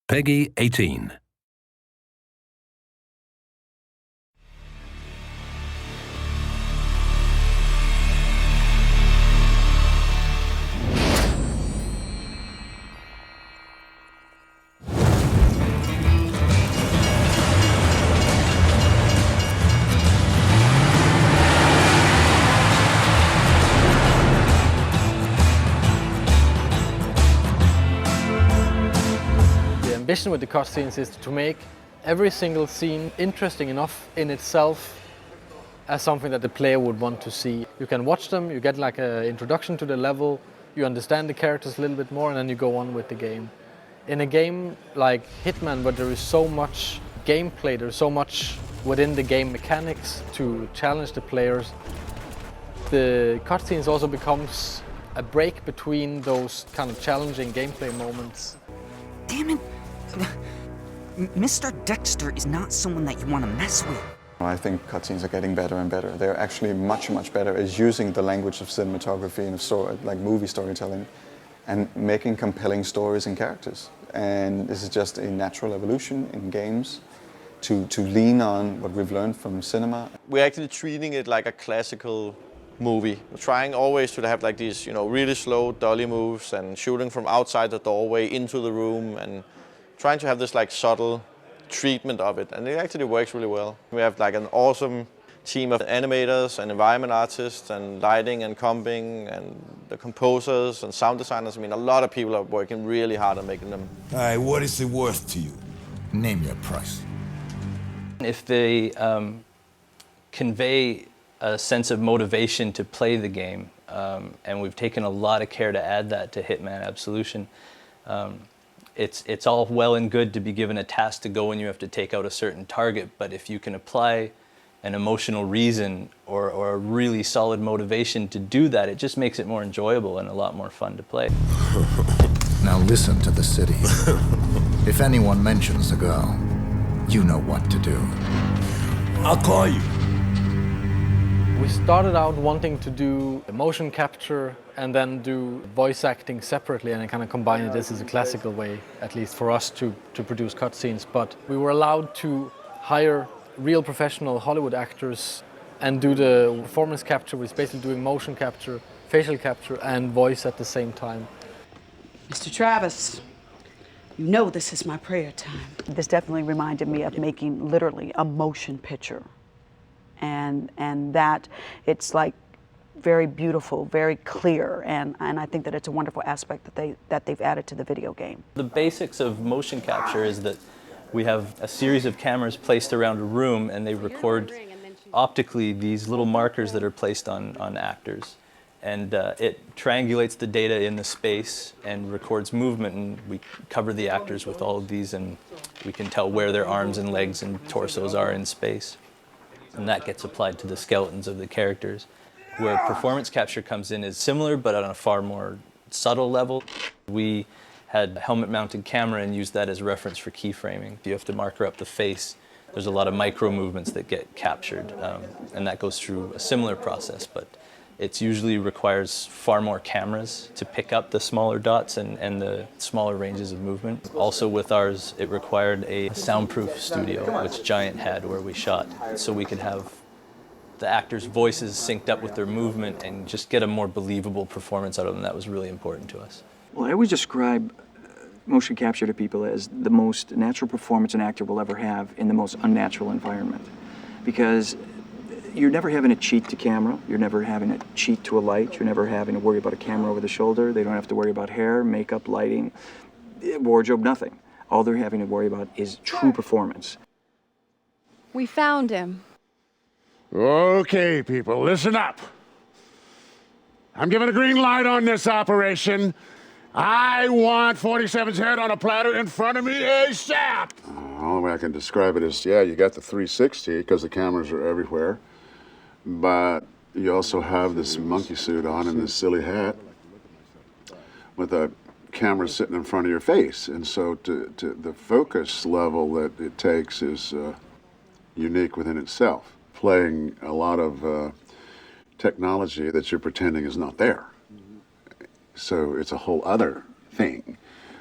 Peggy 18. The ambition with the cutscenes is to make every single scene interesting enough in itself as something that the player would want to see. You can watch them, you get like an introduction to the level, you understand the characters a little bit more, and then you go on with the game. In a game like Hitman, where there is so much gameplay, there's so much within the game mechanics to challenge the players, the cutscenes also becomes a break between those kind of challenging gameplay moments. Damn it! Mr. Dexter is not someone that you want to mess with. I think cutscenes are getting better and better. They're actually much, much better at using the language of cinematography and of like movie storytelling and making compelling stories and characters. And this is just a natural evolution in games to lean on what we've learned from cinema. We're actually treating it like a classical movie. We're trying always to have like these, really slow dolly moves and shooting from outside the doorway into the room and trying to have this like subtle treatment of it, and it actually works really well. We have like an awesome team of animators and environment artists and lighting and comping and the composers and sound designers. I mean, a lot of people are working really hard on making them. All right, what is it worth to you? Name your price. If they convey a sense of motivation to play the game, and we've taken a lot of care to add that to Hitman Absolution. It's all well and good to be given a task to go and you have to take out a certain target, but if you can apply an emotional reason or a really solid motivation to do that, it just makes it more enjoyable and a lot more fun to play. Now listen to the city. If anyone mentions the girl, you know what to do. I'll call you. We started out wanting to do motion capture and then do voice acting separately and kind of combine this as a classical way, at least for us to produce cutscenes. But we were allowed to hire real professional Hollywood actors and do the performance capture, which is basically doing motion capture, facial capture, and voice at the same time. Mr. Travis, you know this is my prayer time. This definitely reminded me of making literally a motion picture. And that it's like very beautiful, very clear, and I think that it's a wonderful aspect that they've added to the video game. The basics of motion capture is that we have a series of cameras placed around a room and they record optically these little markers that are placed on actors. And it triangulates the data in the space and records movement, and we cover the actors with all of these and we can tell where their arms and legs and torsos are in space. And that gets applied to the skeletons of the characters. Where performance capture comes in is similar, but on a far more subtle level. We had a helmet-mounted camera and used that as reference for keyframing. You have to marker up the face. There's a lot of micro movements that get captured, and that goes through a similar process, but it usually requires far more cameras to pick up the smaller dots and the smaller ranges of movement. Also with ours, it required a soundproof studio, which Giant had, where we shot, so we could have the actors' voices synced up with their movement and just get a more believable performance out of them. That was really important to us. Well, I always describe motion capture to people as the most natural performance an actor will ever have in the most unnatural environment. Because you're never having to cheat to camera, you're never having to cheat to a light, you're never having to worry about a camera over the shoulder, they don't have to worry about hair, makeup, lighting, wardrobe, nothing. All they're having to worry about is true performance. We found him. Okay, people, listen up. I'm giving a green light on this operation. I want 47's head on a platter in front of me ASAP! The only way I can describe it is, yeah, you got the 360 because the cameras are everywhere, but you also have this monkey suit on and this silly hat with a camera sitting in front of your face. And so the focus level that it takes is unique within itself, playing a lot of technology that you're pretending is not there. So it's a whole other thing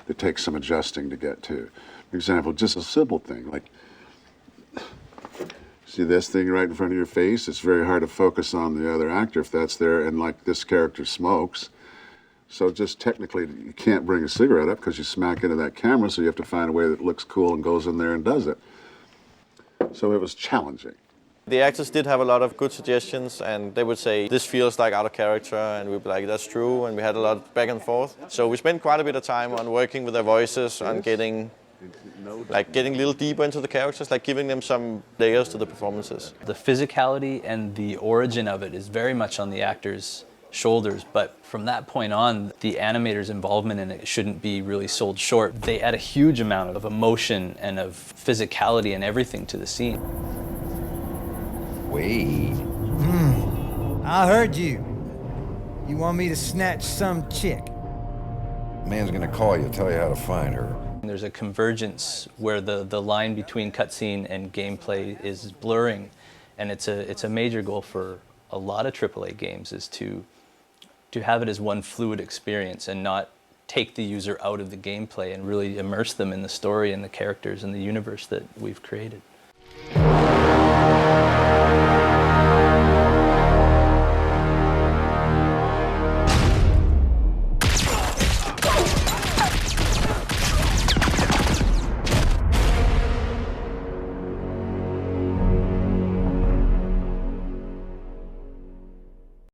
that takes some adjusting to get to. For example, just a simple thing like, see this thing right in front of your face? It's very hard to focus on the other actor if that's there, and like this character smokes. So just technically, you can't bring a cigarette up because you smack into that camera, so you have to find a way that looks cool and goes in there and does it. So it was challenging. The actors did have a lot of good suggestions, and they would say, this feels like out of character, and we'd be like, that's true, and we had a lot of back and forth. So we spent quite a bit of time on working with their voices, on getting a little deeper into the characters, like giving them some layers to the performances. The physicality and the origin of it is very much on the actors' shoulders, but from that point on, the animators' involvement in it shouldn't be really sold short. They add a huge amount of emotion and of physicality and everything to the scene. Wade. I heard you. You want me to snatch some chick? Man's gonna call you, tell you how to find her. There's a convergence where the line between cutscene and gameplay is blurring, and it's a major goal for a lot of AAA games is to have it as one fluid experience and not take the user out of the gameplay and really immerse them in the story and the characters and the universe that we've created.